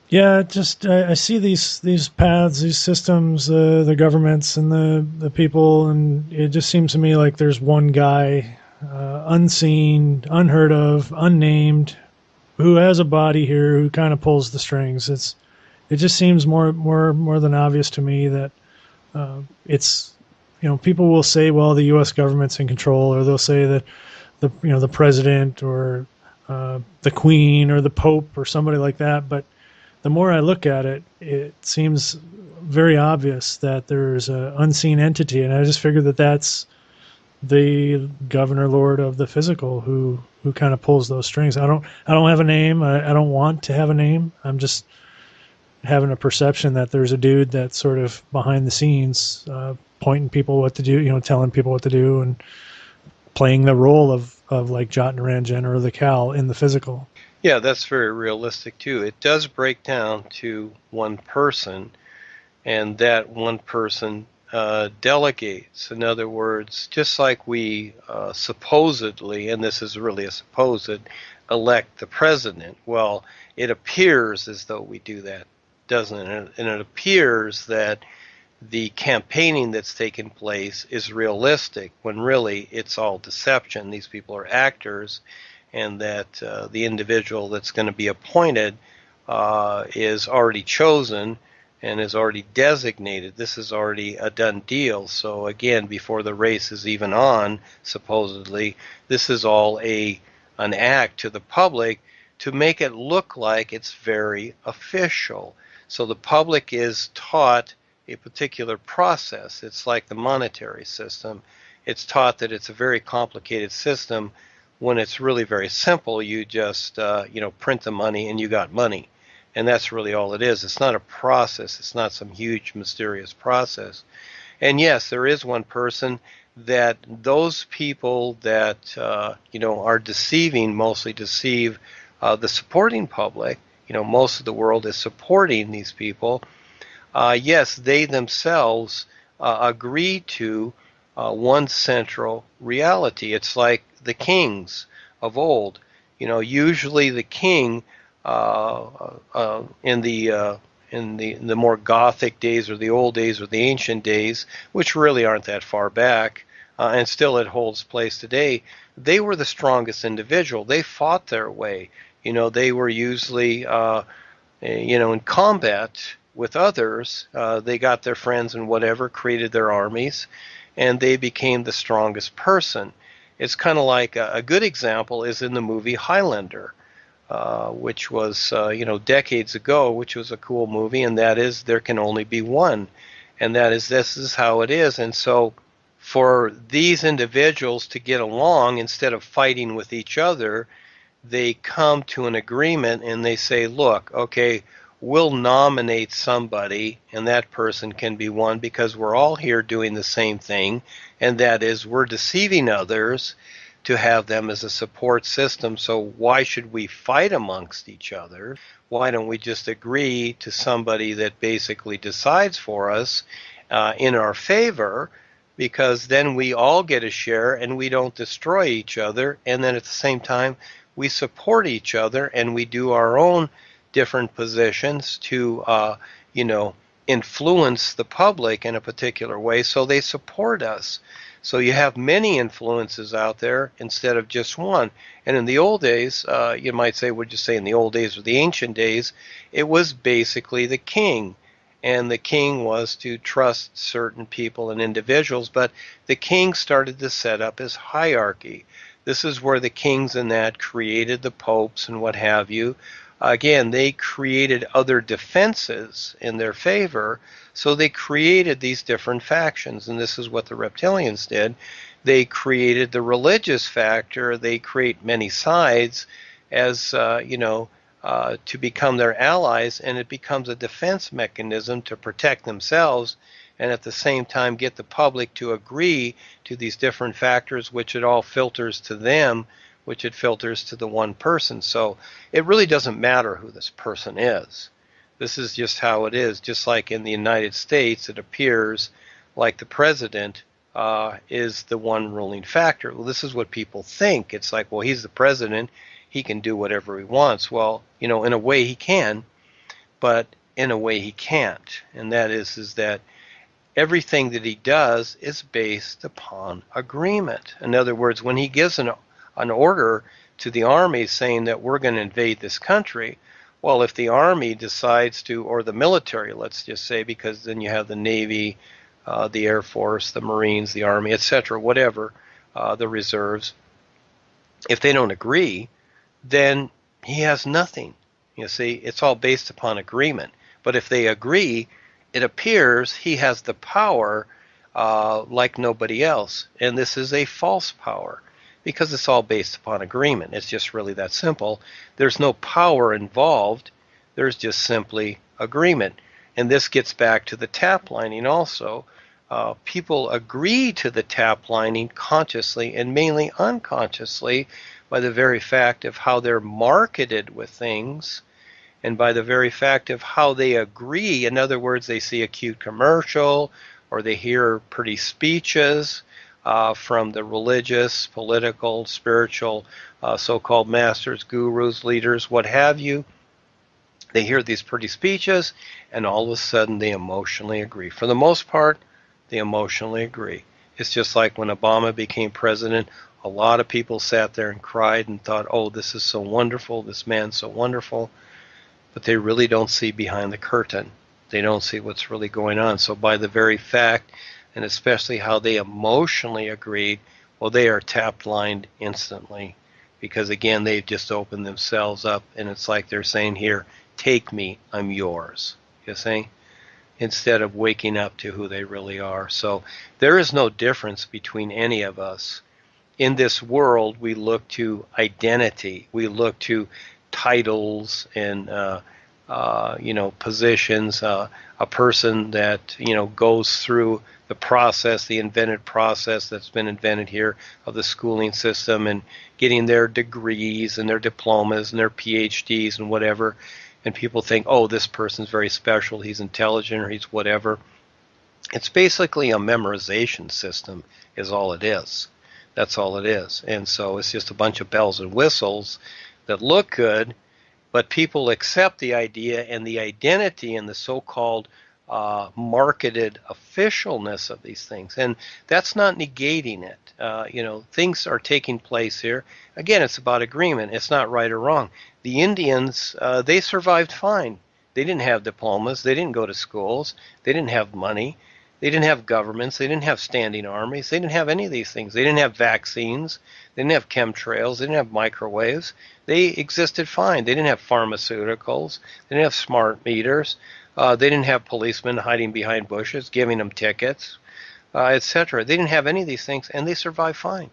Yeah, just I see these paths, these systems, the governments and the people, and it just seems to me like there's one guy, unseen, unheard of, unnamed, who has a body here, who kind of pulls the strings. It just seems more than obvious to me that it's people will say, well, the U.S. government's in control, or they'll say that the president or the Queen or the Pope or somebody like that, but the more I look at it, it seems very obvious that there's an unseen entity, and I just figure that that's the governor lord of the physical who kind of pulls those strings. I don't have a name. I don't want to have a name. I'm just having a perception that there's a dude that's sort of behind the scenes, pointing people what to do, telling people what to do, and playing the role of like Jot and Ranjan or the Cal in the physical. Yeah, that's very realistic too. It does break down to one person, and that one person delegates. In other words, just like we supposedly, and this is really a supposed, elect the president, well, it appears as though we do that, doesn't it? And it appears that the campaigning that's taken place is realistic when really it's all deception. These people are actors, and that the individual that's going to be appointed is already chosen and is already designated. This is already a done deal. So again, before the race is even on, supposedly, this is all an act to the public to make it look like it's very official. So the public is taught a particular process. It's like the monetary system. It's taught that it's a very complicated system when it's really very simple. You just print the money and you got money, and that's really all it is. It's not a process. It's not some huge mysterious process. And yes, there is one person that those people that are deceiving mostly deceive the supporting public. Most of the world is supporting these people. Yes, they themselves agree to one central reality. It's like the kings of old. Usually the king in the more Gothic days or the old days or the ancient days, which really aren't that far back, and still it holds place today. They were the strongest individual. They fought their way. They were usually in combat with others. They got their friends and whatever, created their armies, and they became the strongest person. It's kind of like a good example is in the movie Highlander, which was decades ago, which was a cool movie, and that is there can only be one, and that is this is how it is. And so for these individuals to get along instead of fighting with each other, they come to an agreement and they say, look, okay, we'll nominate somebody, and that person can be one because we're all here doing the same thing, and that is we're deceiving others to have them as a support system. So why should we fight amongst each other? Why don't we just agree to somebody that basically decides for us in our favor? Because then we all get a share and we don't destroy each other, and then at the same time we support each other and we do our own different positions to influence the public in a particular way so they support us. So you have many influences out there instead of just one. And in the old days, you might say, would you say in the old days or the ancient days, it was basically the king. And the king was to trust certain people and individuals, but the king started to set up his hierarchy. This is where the kings and that created the popes and what have you. Again, they created other defenses in their favor, so they created these different factions, and this is what the reptilians did. They created the religious factor. They create many sides as, to become their allies, and it becomes a defense mechanism to protect themselves and at the same time get the public to agree to these different factors, which it all filters to them, which it filters to the one person. So it really doesn't matter who this person is. This is just how it is. Just like in the United States, it appears like the president is the one ruling factor. Well, this is what people think. It's like, well, he's the president. He can do whatever he wants. Well, in a way he can, but in a way he can't. And that is that everything that he does is based upon agreement. In other words, when he gives an order to the army saying that we're going to invade this country, well, if the army decides to, or the military, let's just say, because then you have the Navy, the Air Force, the Marines, the Army, etc., whatever, the reserves, if they don't agree, then he has nothing. You see, it's all based upon agreement. But if they agree, it appears he has the power like nobody else. And this is a false power because it's all based upon agreement. It's just really that simple. There's no power involved. There's just simply agreement. And this gets back to the tap lining also. People agree to the tap lining consciously and mainly unconsciously by the very fact of how they're marketed with things and by the very fact of how they agree. In other words, they see a cute commercial or they hear pretty speeches from the religious, political, spiritual, so-called masters, gurus, leaders, what have you. They hear these pretty speeches and all of a sudden they emotionally agree. For the most part, they emotionally agree. It's just like when Obama became president, a lot of people sat there and cried and thought, oh, this is so wonderful, this man's so wonderful. But they really don't see behind the curtain. They don't see what's really going on. So by the very fact, and especially how they emotionally agreed, well, they are tap-lined instantly. Because again, they've just opened themselves up, and it's like they're saying here, take me, I'm yours. You see? Instead of waking up to who they really are. So there is no difference between any of us. In this world, we look to identity. We look to titles and positions. A person that goes through the process, the invented process that's been invented here of the schooling system and getting their degrees and their diplomas and their PhDs and whatever. And people think, oh, this person's very special, he's intelligent, or he's whatever. It's basically a memorization system is all it is. That's all it is. And so it's just a bunch of bells and whistles that look good, but people accept the idea and the identity and the so-called marketed officialness of these things. And that's not negating it. Things are taking place here. Again, it's about agreement. It's not right or wrong. The Indians, they survived fine. They didn't have diplomas. They didn't go to schools. They didn't have money. They didn't have governments. They didn't have standing armies. They didn't have any of these things. They didn't have vaccines. They didn't have chemtrails. They didn't have microwaves. They existed fine. They didn't have pharmaceuticals. They didn't have smart meters. They didn't have policemen hiding behind bushes, giving them tickets, etc. They didn't have any of these things, and they survived fine.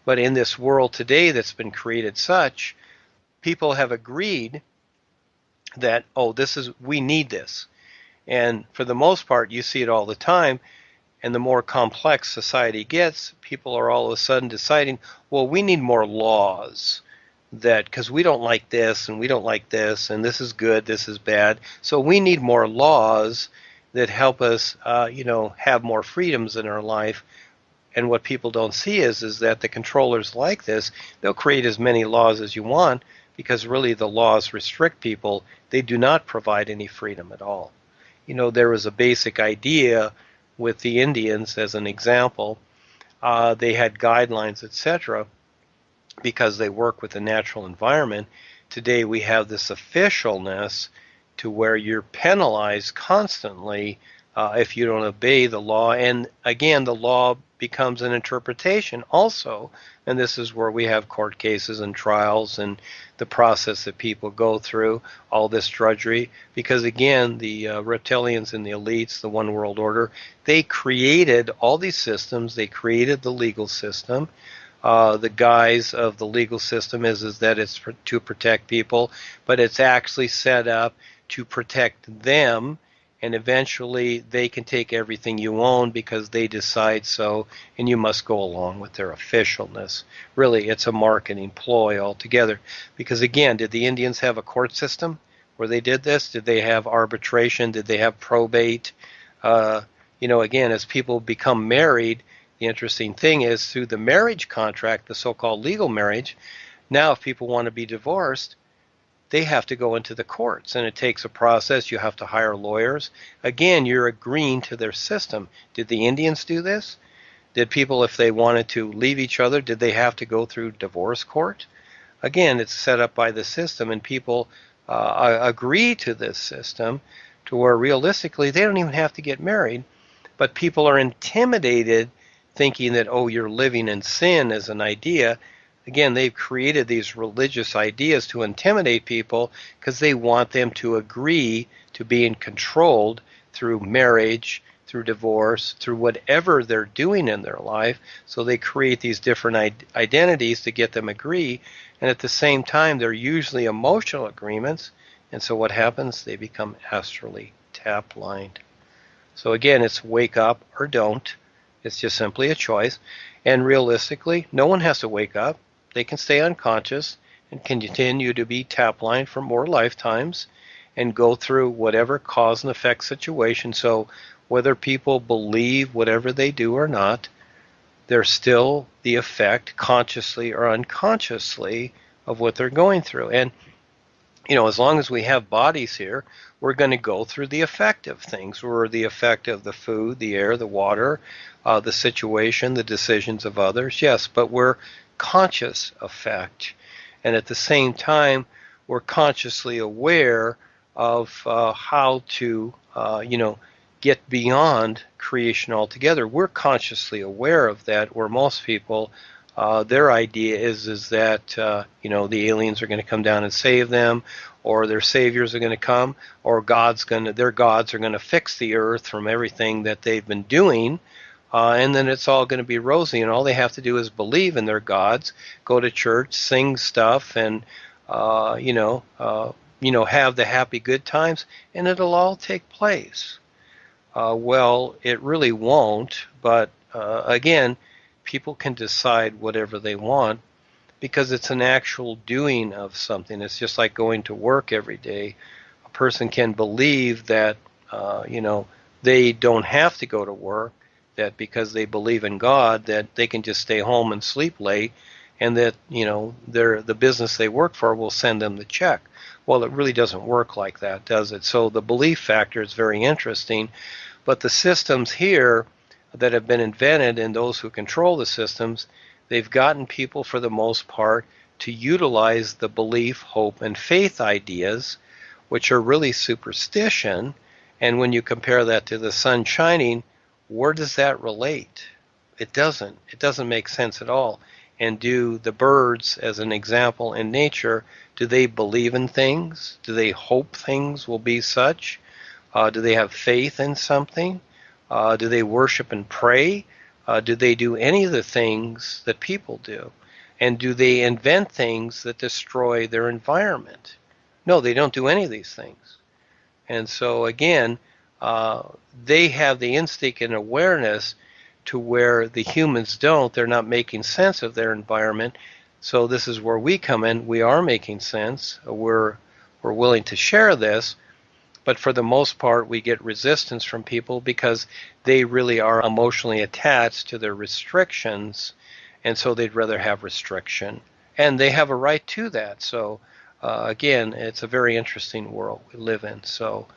But in this world today that's been created such, people have agreed that, oh, we need this. And for the most part, you see it all the time, and the more complex society gets, people are all of a sudden deciding, well, we need more laws, that because we don't like this and we don't like this and this is good, this is bad. So we need more laws that help us, have more freedoms in our life. And what people don't see is that the controllers like this, they'll create as many laws as you want because really the laws restrict people. They do not provide any freedom at all. There was a basic idea with the Indians as an example. They had guidelines, etc., because they work with the natural environment. Today we have this officialness to where you're penalized constantly if you don't obey the law. And again, the law becomes an interpretation also. And this is where we have court cases and trials and the process that people go through, all this drudgery. Because again, the reptilians and the elites, the one world order, they created all these systems. They created the legal system. The guise of the legal system is that it's to protect people, but it's actually set up to protect them, and eventually they can take everything you own because they decide so, and you must go along with their officialness. Really, it's a marketing ploy altogether. Because again, did the Indians have a court system where they did this? Did they have arbitration? Did they have probate? Again, as people become married, the interesting thing is through the marriage contract, the so-called legal marriage, now if people want to be divorced, they have to go into the courts, and it takes a process. You have to hire lawyers. Again, you're agreeing to their system. Did the Indians do this? Did people, if they wanted to leave each other, did they have to go through divorce court? Again, it's set up by the system, and people agree to this system to where realistically they don't even have to get married, but people are intimidated thinking that, oh, you're living in sin as an idea. Again, they've created these religious ideas to intimidate people because they want them to agree to being controlled through marriage, through divorce, through whatever they're doing in their life. So they create these different identities to get them agree. And at the same time, they're usually emotional agreements. And so what happens? They become astrally tap blind. So again, it's wake up or don't. It's just simply a choice. And realistically, no one has to wake up. They can stay unconscious and continue to be tap blind for more lifetimes and go through whatever cause and effect situation. So whether people believe whatever they do or not, they're still the effect, consciously or unconsciously, of what they're going through. And as long as we have bodies here, we're going to go through the effect of things. We're the effect of the food, the air, the water, the situation, the decisions of others. Yes, but we're conscious effect. And at the same time, we're consciously aware of how to, get beyond creation altogether. We're consciously aware of that, where most people, their idea is that, the aliens are going to come down and save them, or their saviors are going to come, or their gods are going to fix the earth from everything that they've been doing, and then it's all going to be rosy, and all they have to do is believe in their gods, go to church, sing stuff, and have the happy good times, and it'll all take place. Well, it really won't, but again, people can decide whatever they want because it's an actual doing of something. It's just like going to work every day. A person can believe that, they don't have to go to work, that because they believe in God, that they can just stay home and sleep late, and that, the business they work for will send them the check. Well, it really doesn't work like that, does it? So the belief factor is very interesting. But the systems here that have been invented, and those who control the systems, they've gotten people for the most part to utilize the belief, hope, and faith ideas, which are really superstition. And when you compare that to the sun shining, where does that relate? It doesn't. It doesn't make sense at all. And do the birds, as an example in nature, do they believe in things? Do they hope things will be such? Do they have faith in something? Do they worship and pray? Do they do any of the things that people do? And do they invent things that destroy their environment? No, they don't do any of these things. And so again, they have the instinct and awareness to where the humans don't. They're not making sense of their environment. So this is where we come in. We are making sense. We're willing to share this. But for the most part, we get resistance from people because they really are emotionally attached to their restrictions, and so they'd rather have restriction. And they have a right to that. So, again, it's a very interesting world we live in. So